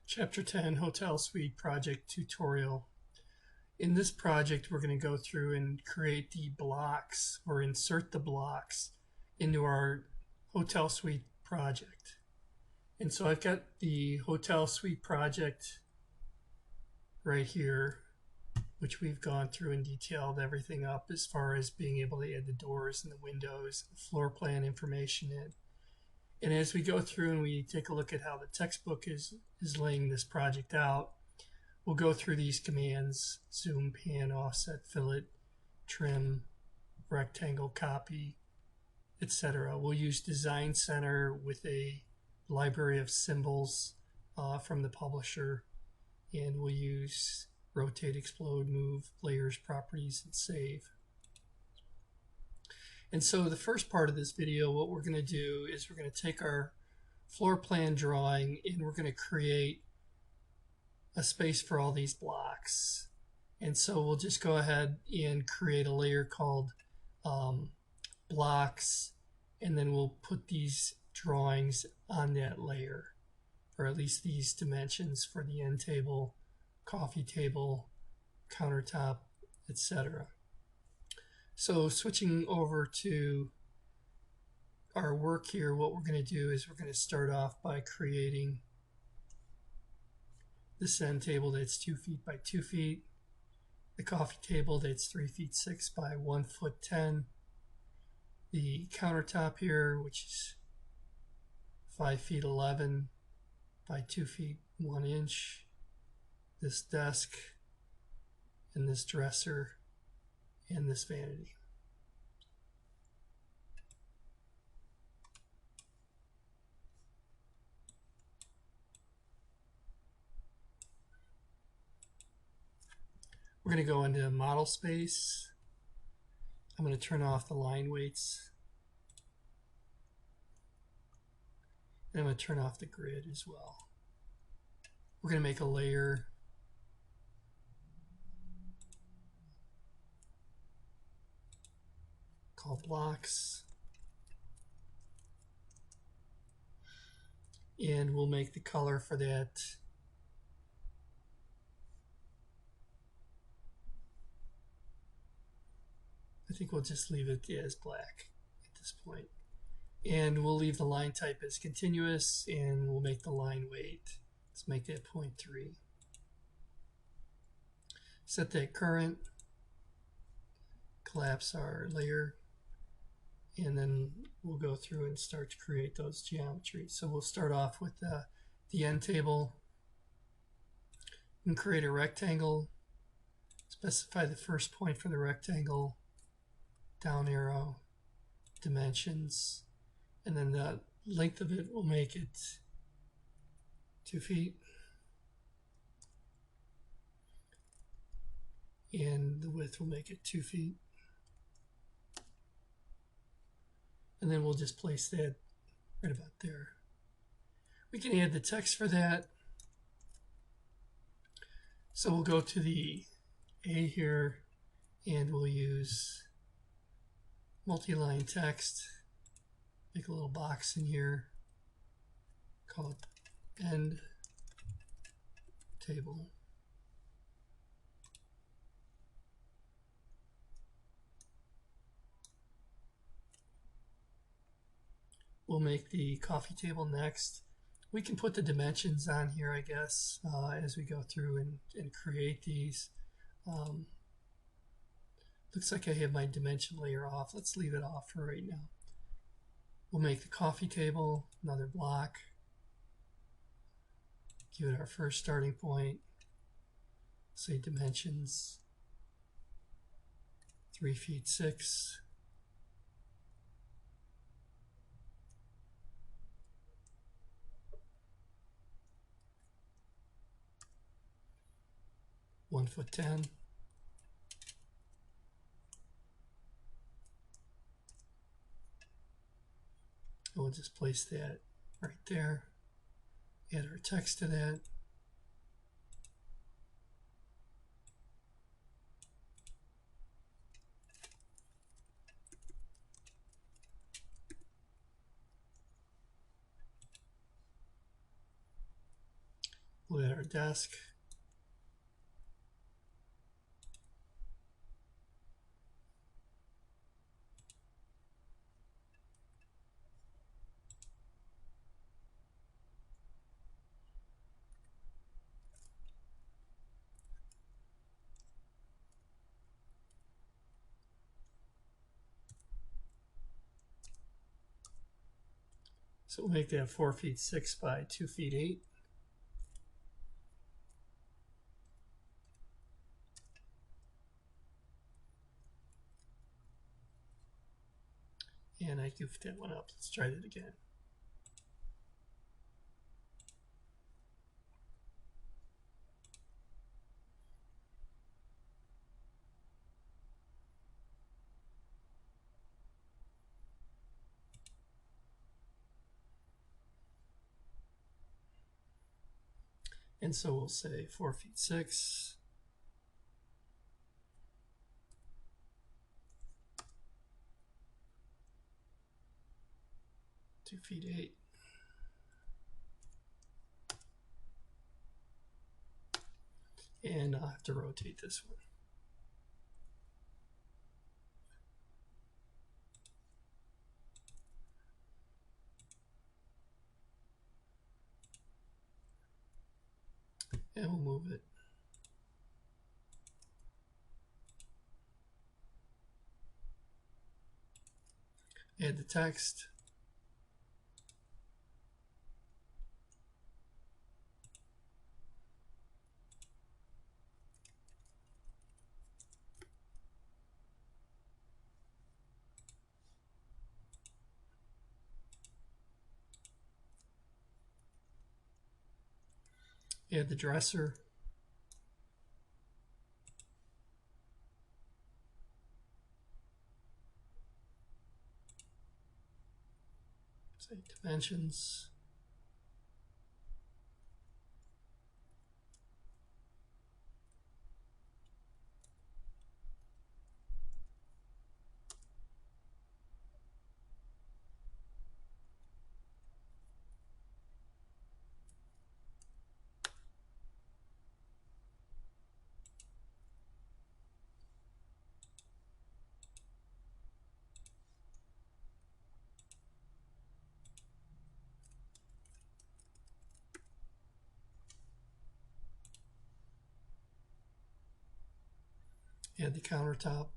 Chapter 10 Hotel Suite Project Tutorial. In this project, we're going to go through and create the blocks or insert the blocks into our Hotel Suite project. And so I've got the Hotel Suite project right here, which we've gone through and detailed everything up as far as being able to add the doors and the windows, the floor plan information in. And as we go through and we take a look at how the textbook is laying this project out, we'll go through these commands: zoom, pan, offset, fillet, trim, rectangle, copy, etc. We'll use Design Center with a library of symbols from the publisher, and we'll use rotate, explode, move, layers, properties, and save. And so the first part of this video, what we're going to do is we're going to take our floor plan drawing and we're going to create a space for all these blocks. And so we'll just go ahead and create a layer called blocks, and then we'll put these drawings on that layer, or at least these dimensions for the end table, coffee table, countertop, etc. So switching over to our work here, what we're going to do is we're going to start off by creating this end table that's 2 feet by 2 feet, the coffee table that's 3 feet 6 by 1 foot 10, the countertop here, which is 5 feet 11 by 2 feet 1 inch, this desk, and this dresser, and this vanity. We're going to go into model space. I'm going to turn off the line weights. And I'm going to turn off the grid as well. We're going to make a layer called blocks, and we'll make the color for that I think we'll just leave it as black at this point. And we'll leave the line type as continuous, and we'll make the line weight. Let's make that 0.3. Set that current, collapse our layer, and then we'll go through and start to create those geometries. So we'll start off with the end table and create a rectangle. Specify the first point for the rectangle, down arrow, dimensions, and then the length of it will make it 2 feet, and the width will make it 2 feet. And then we'll just place that right about there. We can add the text for that. So we'll go to the A here, and we'll use multi-line text. Make a little box in here, call it end table. We'll make the coffee table next. We can put the dimensions on here, I guess, as we go through and create these. Looks like I have my dimension layer off. Let's leave it off for right now. We'll make the coffee table another block. Give it our first starting point. Say dimensions 3 feet 6. One foot 10. We'll just place that right there. Add our text to that. We'll add our desk. So we'll make that 4 feet 6 by 2 feet 8. And I goofed that one up. Let's try that again. And so we'll say 4 feet 6. Two feet 8. And I'll have to rotate this one. And we'll move it. Add the text. Add the dresser. Say dimensions. Add the countertop.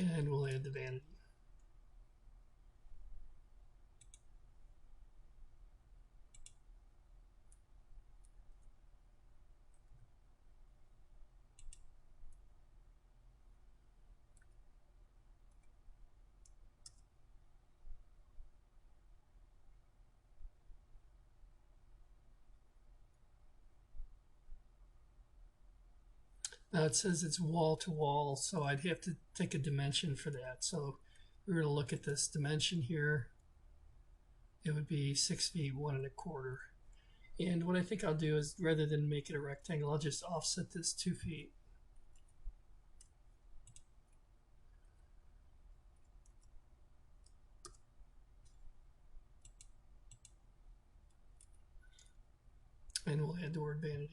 And we'll add the vanity. Now it says it's wall to wall, so I'd have to take a dimension for that. So we're going to look at this dimension here. It would be 6 feet 1 1/4. And what I think I'll do is, rather than make it a rectangle, I'll just offset this 2 feet. And we'll add the word vanity.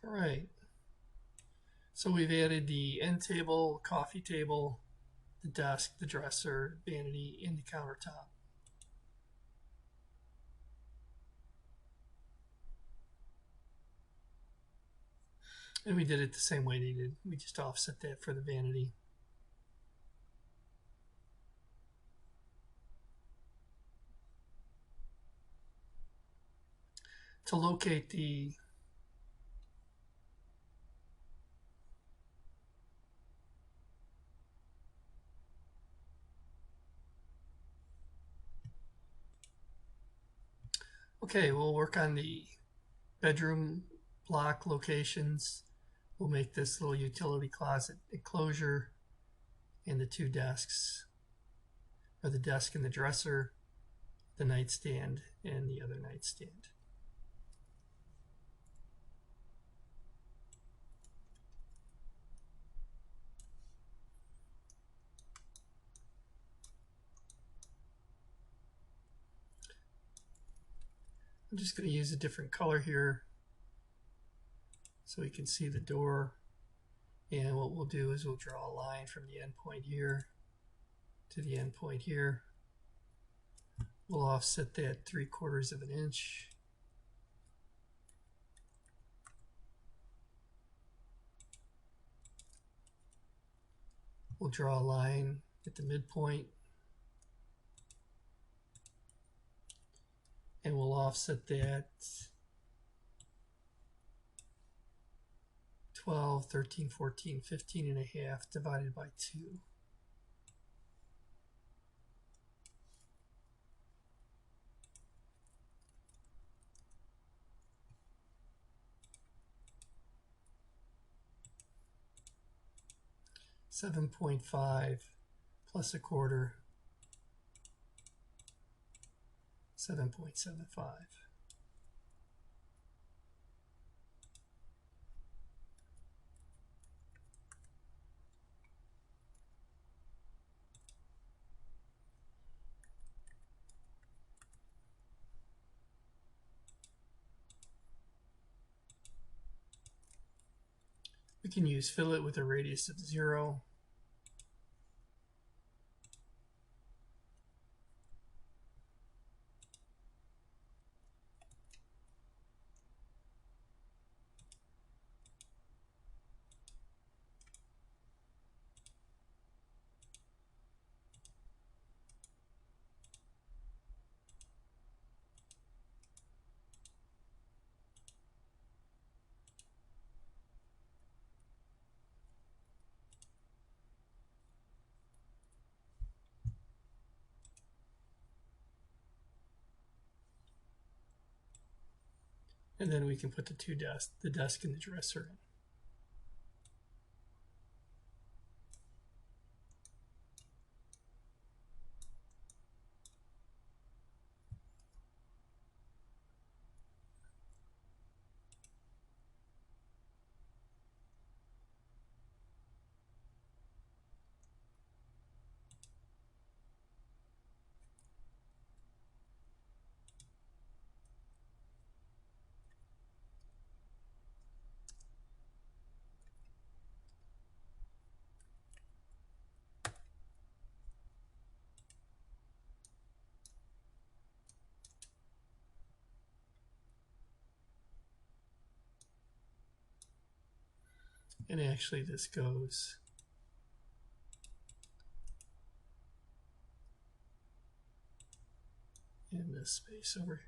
All right. So we've added the end table, coffee table, the desk, the dresser, vanity, and the countertop. And we did it the same way they did. We just offset that for the vanity. To locate the okay, we'll work on the bedroom block locations. We'll make this little utility closet enclosure and the two desks, or the desk and the dresser, the nightstand and the other nightstand. I'm just going to use a different color here so we can see the door. And what we'll do is we'll draw a line from the end point here to the end point here. We'll offset that 3/4 of an inch. We'll draw a line at the midpoint. And we'll offset that 12, 13, 14, 15 and a half divided by 2. $7.5 plus 1/4, 7.75. We can use fillet with a radius of 0. And then we can put the two desks, the desk and the dresser in. And actually this goes in this space over here.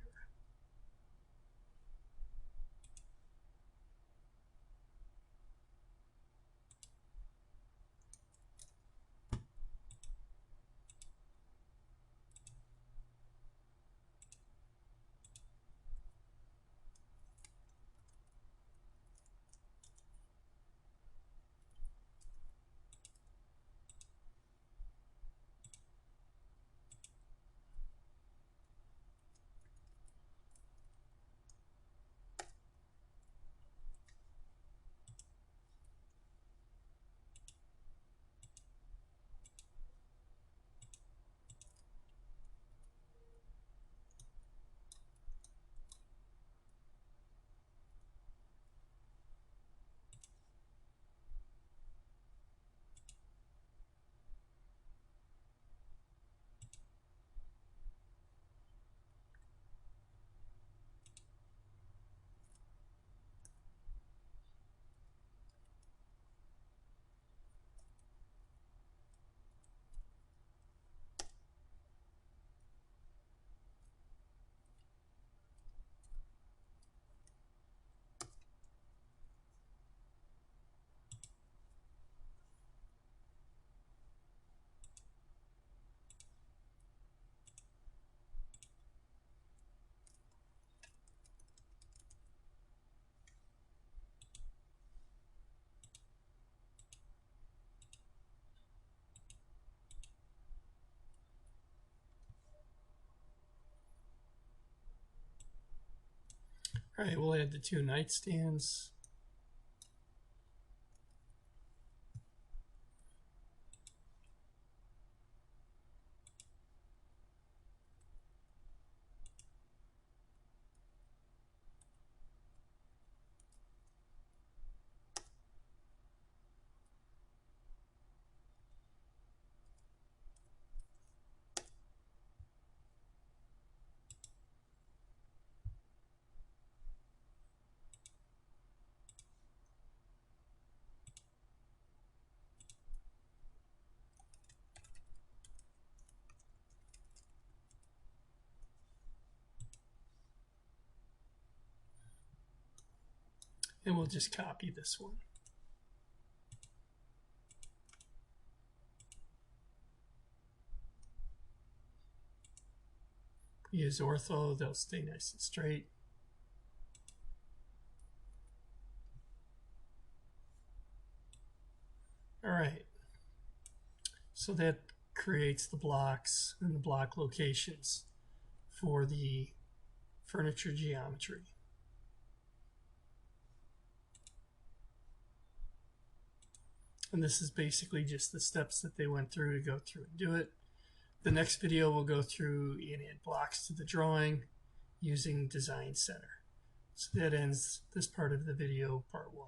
All right, we'll add the 2 nightstands. And we'll just copy this one. Use ortho, they'll stay nice and straight. All right, so that creates the blocks and the block locations for the furniture geometry. And this is basically just the steps that they went through to go through and do it. The next video will go through and add blocks to the drawing using Design Center. So that ends this part of the video, part 1.